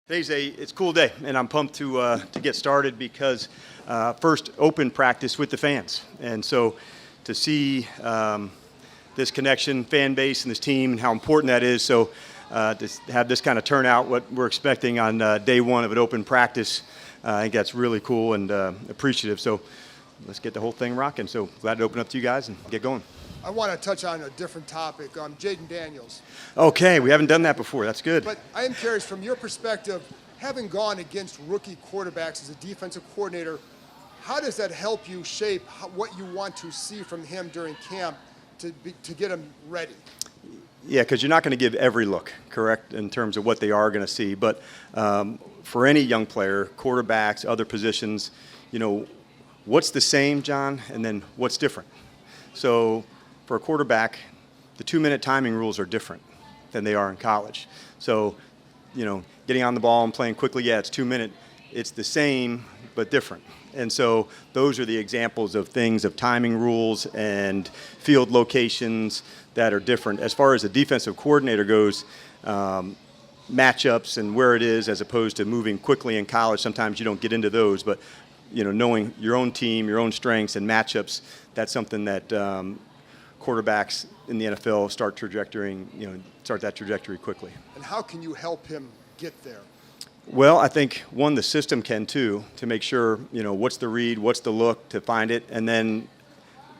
It's a cool day, and I'm pumped to get started because first open practice with the fans, and so to see this connection, fan base, and this team, and how important that is. So to have this kind of turnout, what we're expecting on day one of an open practice, I think that's really cool and appreciative. So let's get the whole thing rocking. So glad to open up to you guys and get going. I want to touch on a different topic. Jayden Daniels. Okay, we haven't done that before. That's good. But I am curious, from your perspective, having gone against rookie quarterbacks as a defensive coordinator, how does that help you shape what you want to see from him during camp to get him ready? Yeah, because you're not going to give every look, correct, in terms of what they are going to see. But for any young player, quarterbacks, other positions, what's the same, John, and then what's different? So for a quarterback, the 2-minute timing rules are different than they are in college. So, getting on the ball and playing quickly, yeah, it's 2 minutes. It's the same, but different. And so those are the examples of things, of timing rules and field locations that are different. As far as a defensive coordinator goes, matchups and where it is as opposed to moving quickly in college, sometimes you don't get into those, but knowing your own team, your own strengths and matchups, that's something that quarterbacks in the NFL start that trajectory quickly. And how can you help him get there? Well, I think, one, the system can too, to make sure, what's the read, what's the look, to find it, and then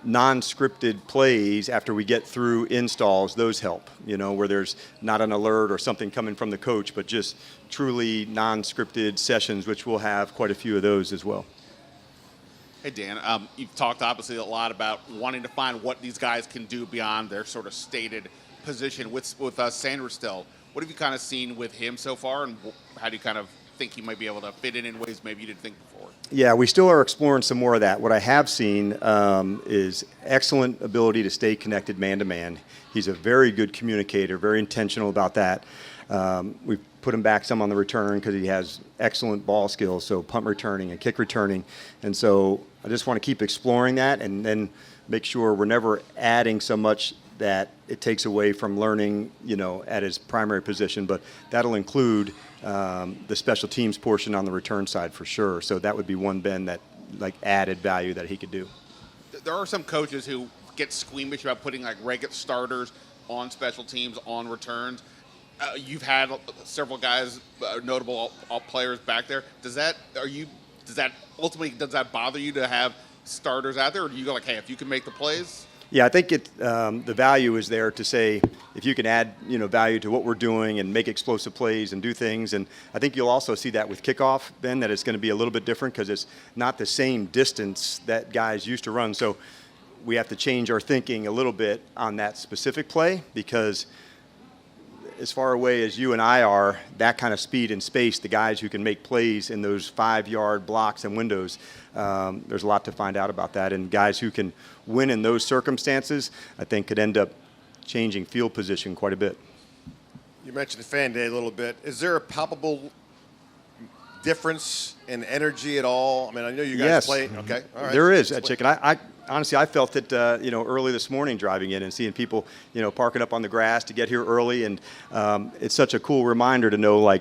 non-scripted plays after we get through installs, those help, where there's not an alert or something coming from the coach, but just truly non-scripted sessions, which we'll have quite a few of those as well. Hey, Dan, you've talked obviously a lot about wanting to find what these guys can do beyond their sort of stated position with Sanders still. What have you kind of seen with him so far, and how do you kind of think he might be able to fit in ways maybe you didn't think before? Yeah, we still are exploring some more of that. What I have seen is excellent ability to stay connected man-to-man. He's a very good communicator, very intentional about that. We've put him back some on the return because he has excellent ball skills, so punt returning and kick returning. And so I just want to keep exploring that and then make sure we're never adding so much that it takes away from learning, at his primary position. But that'll include the special teams portion on the return side for sure. So that would be one bend that, added value that he could do. There are some coaches who get squeamish about putting, regular starters on special teams, on returns. You've had several guys, notable players back there. Does that bother you to have starters out there, or do you go hey, if you can make the plays? Yeah, I think the value is there to say if you can add value to what we're doing and make explosive plays and do things, and I think you'll also see that with kickoff, Ben, that it's going to be a little bit different because it's not the same distance that guys used to run. So we have to change our thinking a little bit on that specific play because as far away as you and I are, that kind of speed and space, the guys who can make plays in those 5-yard blocks and windows, there's a lot to find out about that. And guys who can win in those circumstances, I think could end up changing field position quite a bit. You mentioned the fan day a little bit. Is there a palpable difference in energy at all? I mean, I know you guys play. Okay, all right. There is, Chicken. I honestly, I felt it, early this morning driving in and seeing people, parking up on the grass to get here early. And it's such a cool reminder to know,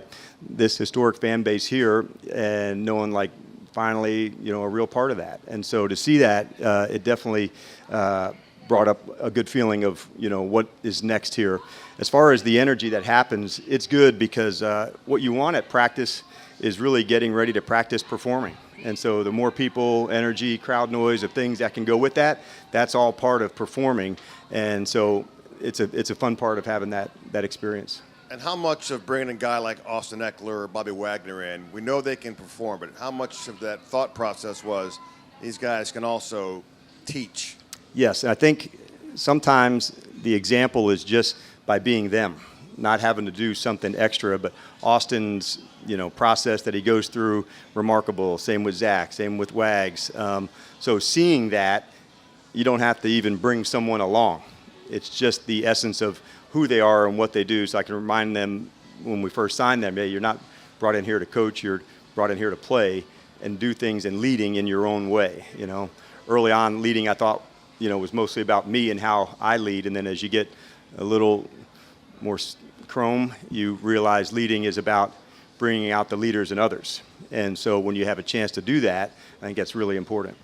this historic fan base here and knowing, finally, a real part of that. And so to see that, it definitely brought up a good feeling of, what is next here. As far as the energy that happens, it's good because what you want at practice is really getting ready to practice performing. And so the more people, energy, crowd noise, of things that can go with that, that's all part of performing. And so it's a fun part of having that experience. And how much of bringing a guy like Austin Eckler or Bobby Wagner in, we know they can perform, but how much of that thought process was these guys can also teach? Yes, and I think sometimes the example is just by being them, not having to do something extra. But Austin's process that he goes through, remarkable. Same with Zach, same with Wags. So seeing that, you don't have to even bring someone along. It's just the essence of who they are and what they do. So I can remind them when we first signed them, hey, you're not brought in here to coach, you're brought in here to play and do things and leading in your own way. Early on, leading I thought, was mostly about me and how I lead. And then as you get a little more chrome, you realize leading is about bringing out the leaders in others. And so when you have a chance to do that, I think that's really important.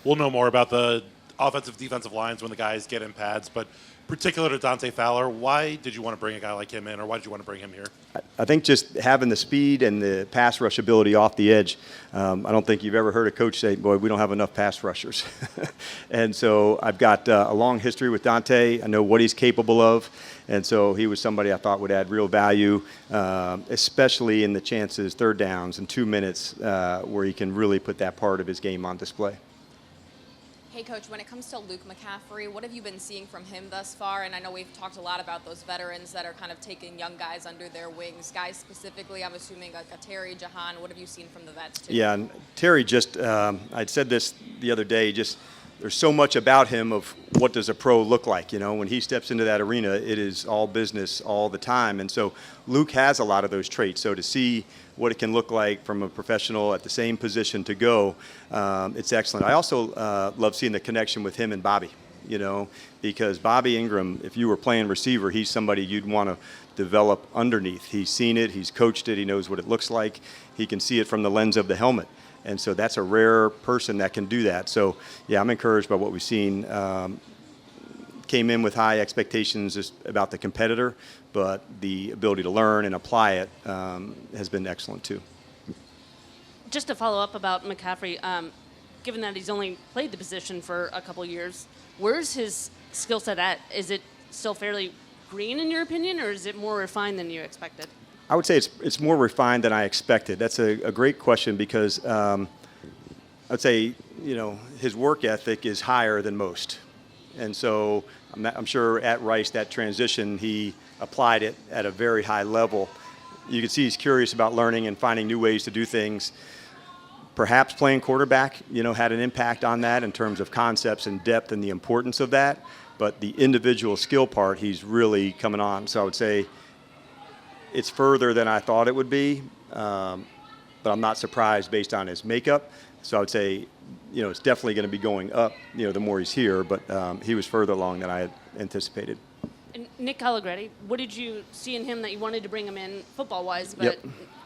We'll know more about the offensive, defensive lines when the guys get in pads, but particular to Dante Fowler, why did you want to bring a guy like him in, or why did you want to bring him here? I think just having the speed and the pass rush ability off the edge. I don't think you've ever heard a coach say, boy, we don't have enough pass rushers. And so I've got a long history with Dante. I know what he's capable of. And so he was somebody I thought would add real value, especially in the chances, third downs and 2 minutes, where he can really put that part of his game on display. Hey, Coach, when it comes to Luke McCaffrey, what have you been seeing from him thus far? And I know we've talked a lot about those veterans that are kind of taking young guys under their wings. Guys specifically, I'm assuming like a Terry, Jahan. What have you seen from the vets, too? Yeah, and Terry just, I'd said this the other day, just there's so much about him of what does a pro look like. You know, when he steps into that arena, it is all business all the time. And so Luke has a lot of those traits. So to see what it can look like from a professional at the same position to go, it's excellent. I also love seeing the connection with him and Bobby, you know, because Bobby Ingram, if you were playing receiver, he's somebody you'd want to develop underneath. He's seen it, he's coached it, he knows what it looks like. He can see it from the lens of the helmet. And so that's a rare person that can do that. So, yeah, I'm encouraged by what we've seen. Came in with high expectations about the competitor, but the ability to learn and apply it has been excellent too. Just to follow up about McCaffrey, given that he's only played the position for a couple years, where's his skill set at? Is it still fairly green in your opinion, or is it more refined than you expected? I would say it's more refined than I expected. That's a great question because I'd say, you know, his work ethic is higher than most. And so I'm sure at Rice, that transition, he applied it at a very high level. You can see he's curious about learning and finding new ways to do things. Perhaps playing quarterback, you know, had an impact on that in terms of concepts and depth and the importance of that. But the individual skill part, he's really coming on. So I would say it's further than I thought it would be, but I'm not surprised based on his makeup. So I would say, you know, it's definitely going to be going up, you know, the more he's here, but he was further along than I had anticipated. And Nick Allegretti, what did you see in him that you wanted to bring him in football-wise, but Yep.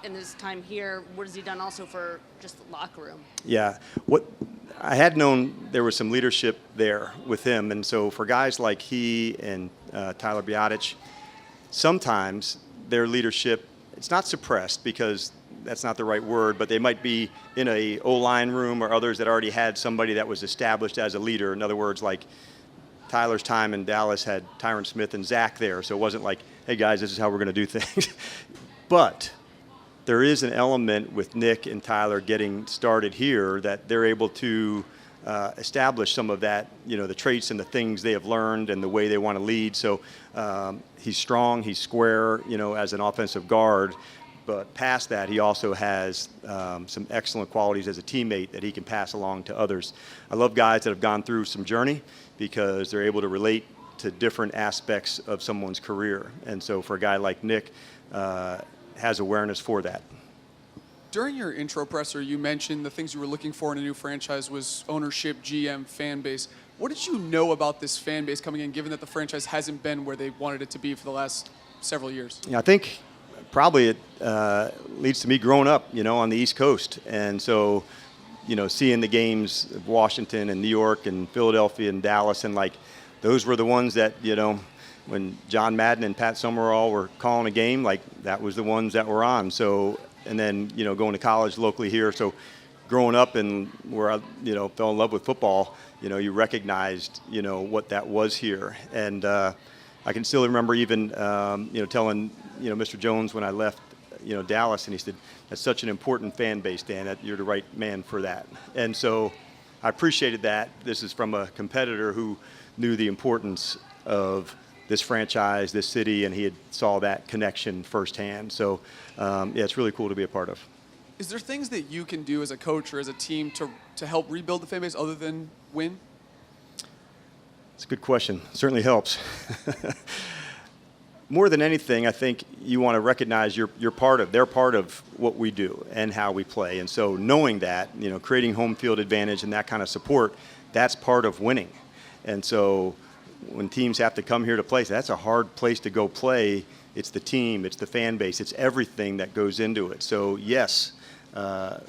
in his time here, what has he done also for just the locker room? Yeah, what I had known there was some leadership there with him, and so for guys like he and Tyler Biadasz, sometimes their leadership, it's not suppressed because that's not the right word, but they might be in a O-line room or others that already had somebody that was established as a leader. In other words, like Tyler's time in Dallas had Tyron Smith and Zach there, so it wasn't like, hey guys, this is how we're going to do things. But there is an element with Nick and Tyler getting started here that they're able to establish some of that, you know, the traits and the things they have learned and the way they want to lead. So he's strong, he's square, you know, as an offensive guard. But past that, he also has some excellent qualities as a teammate that he can pass along to others. I love guys that have gone through some journey because they're able to relate to different aspects of someone's career. And so for a guy like Nick, has awareness for that. During your intro presser, you mentioned the things you were looking for in a new franchise was ownership, GM, fan base. What did you know about this fan base coming in, given that the franchise hasn't been where they wanted it to be for the last several years? Yeah, I think probably it leads to me growing up, you know, on the East Coast. And so, you know, seeing the games of Washington and New York and Philadelphia and Dallas, and like those were the ones that, you know, when John Madden and Pat Summerall were calling a game, like that was the ones that were on. So, and then, you know, going to college locally here. So growing up and where I, you know, fell in love with football, you know, you recognized, you know, what that was here. And I can still remember even, you know, telling, you know, Mr. Jones when I left, you know, Dallas, and he said, that's such an important fan base, Dan, that you're the right man for that. And so I appreciated that. This is from a competitor who knew the importance of this franchise, this city, and he had saw that connection firsthand. So, yeah, it's really cool to be a part of. Is there things that you can do as a coach or as a team to help rebuild the fan base other than win? It's a good question. It certainly helps. More than anything, I think you want to recognize they're part of what we do and how we play. And so knowing that, you know, creating home field advantage and that kind of support, that's part of winning. And so when teams have to come here to play, that's a hard place to go play it's the team, it's the fan base, it's everything that goes into it. So yes, the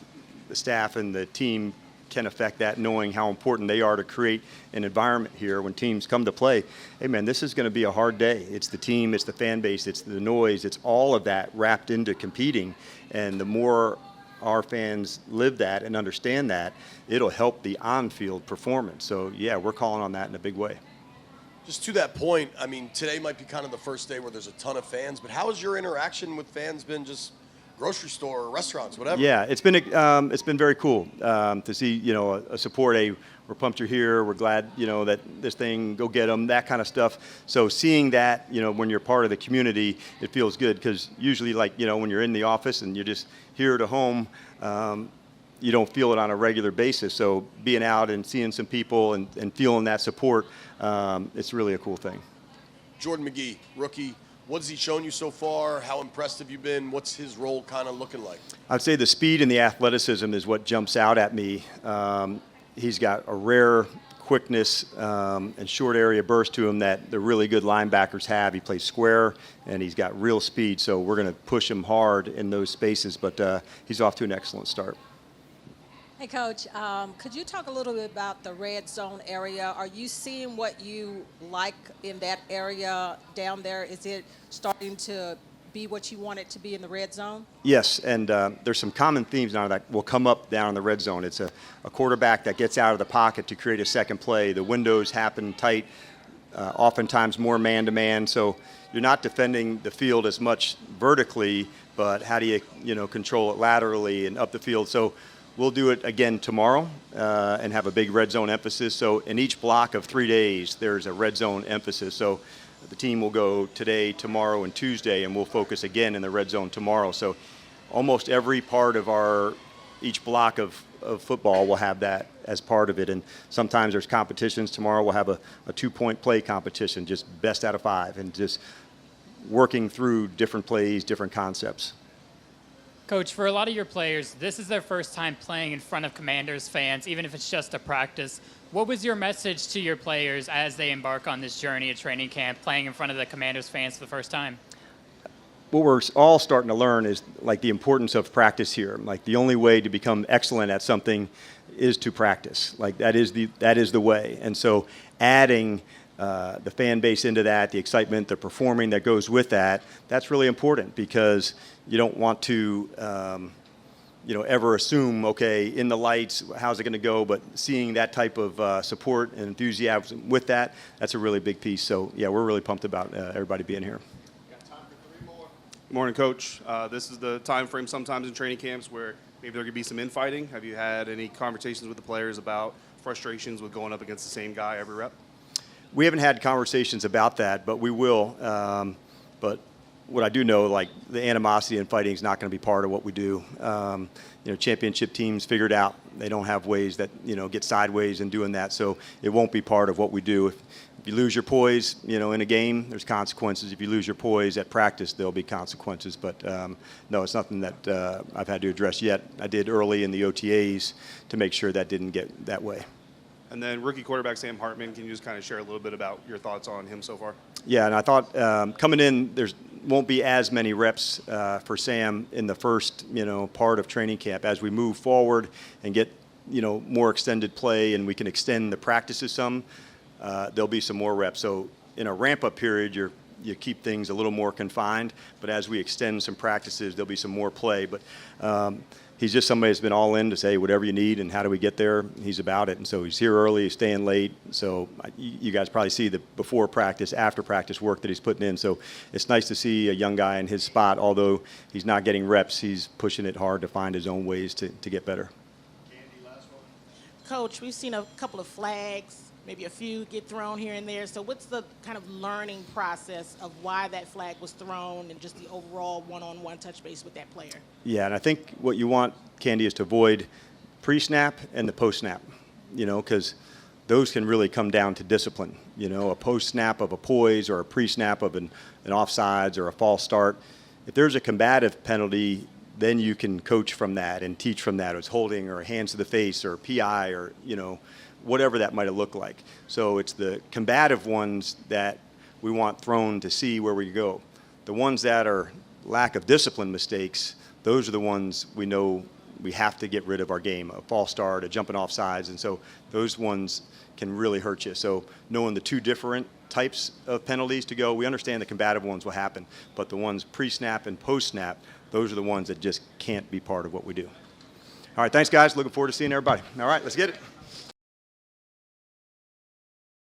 staff and the team can affect that, knowing how important they are to create an environment here when teams come to play. Hey man, this is going to be a hard day. It's the team, it's the fan base, it's the noise, it's all of that wrapped into competing. And the more our fans live that and understand that, it'll help the on-field performance. So yeah, we're calling on that in a big way. Just to that point, I mean, today might be kind of the first day where there's a ton of fans, but how has your interaction with fans been, just grocery store or restaurants, whatever? Yeah, it's been very cool to see, a support. We're pumped you're here. We're glad, that this thing, go get them, that kind of stuff. So seeing that, when you're part of the community, it feels good, because usually, like, when you're in the office and you're just here at home, you don't feel it on a regular basis. So being out and seeing some people and feeling that support, it's really a cool thing. Jordan McGee, rookie. What has he shown you so far? How impressed have you been? What's his role kind of looking like? I'd say the speed and the athleticism is what jumps out at me. He's got a rare quickness and short area burst to him that the really good linebackers have. He plays square, and he's got real speed, so we're going to push him hard in those spaces, but he's off to an excellent start. Hey, Coach, could you talk a little bit about the red zone area? Are you seeing what you like in that area down there? Is it starting to be what you want it to be in the red zone? Yes, and there's some common themes now that will come up down in the red zone. It's a quarterback that gets out of the pocket to create a second play. The windows happen tight, oftentimes more man-to-man, so you're not defending the field as much vertically, but how do you, control it laterally and up the field? So we'll do it again tomorrow and have a big red zone emphasis. So in each block of 3 days, there's a red zone emphasis. So the team will go today, tomorrow, and Tuesday, and we'll focus again in the red zone tomorrow. So almost every part of each block of football will have that as part of it. And sometimes there's competitions. Tomorrow we'll have a 2-point play competition, just best out of 5, and just working through different plays, different concepts. Coach, for a lot of your players, this is their first time playing in front of Commanders fans, even if it's just a practice. What was your message to your players as they embark on this journey at training camp, playing in front of the Commanders fans for the first time? What we're all starting to learn is, like, the importance of practice here. Like, the only way to become excellent at something is to practice. Like, that is the way. And so adding the fan base into that, the excitement, the performing that goes with that, that's really important, because you don't want to ever assume, okay, in the lights, how's it going to go? But seeing that type of support and enthusiasm with that, that's a really big piece. So yeah, we're really pumped about everybody being here. Got time for 3 more. Morning, Coach. This is the time frame sometimes in training camps where maybe there could be some infighting. Have you had any conversations with the players about frustrations with going up against the same guy every rep? We haven't had conversations about that, but we will. But what I do know, like, the animosity and fighting is not going to be part of what we do. Championship teams figured out they don't have ways that, get sideways in doing that, so it won't be part of what we do. If you lose your poise, in a game, there's consequences. If you lose your poise at practice, there'll be consequences. But no, it's nothing that I've had to address yet. I did early in the OTAs to make sure that didn't get that way. And then rookie quarterback Sam Hartman, can you just kind of share a little bit about your thoughts on him so far? Yeah, and I thought coming in, there won't be as many reps for Sam in the first, part of training camp. As we move forward and get, more extended play and we can extend the practices some, there'll be some more reps. So in a ramp-up period, you keep things a little more confined, but as we extend some practices, there'll be some more play. But he's just somebody that's been all in to say whatever you need and how do we get there, he's about it. And so he's here early, he's staying late. So you guys probably see the before practice, after practice work that he's putting in. So it's nice to see a young guy in his spot. Although he's not getting reps, he's pushing it hard to find his own ways to get better. Coach, we've seen a couple of flags, maybe a few get thrown here and there. So what's the kind of learning process of why that flag was thrown and just the overall one-on-one touch base with that player? Yeah, and I think what you want, Candy, is to avoid pre-snap and the post-snap, because those can really come down to discipline. A post-snap of a poise or a pre-snap of an offsides or a false start. If there's a combative penalty, then you can coach from that and teach from that. It's holding or hands to the face or PI or, whatever that might have looked like. So it's the combative ones that we want thrown to see where we go. The ones that are lack of discipline mistakes, those are the ones we know we have to get rid of our game. A false start, a jumping off sides, and so those ones can really hurt you. So knowing the two different types of penalties to go, we understand the combative ones will happen, but the ones pre-snap and post-snap, those are the ones that just can't be part of what we do. All right, thanks, guys. Looking forward to seeing everybody. All right, let's get it.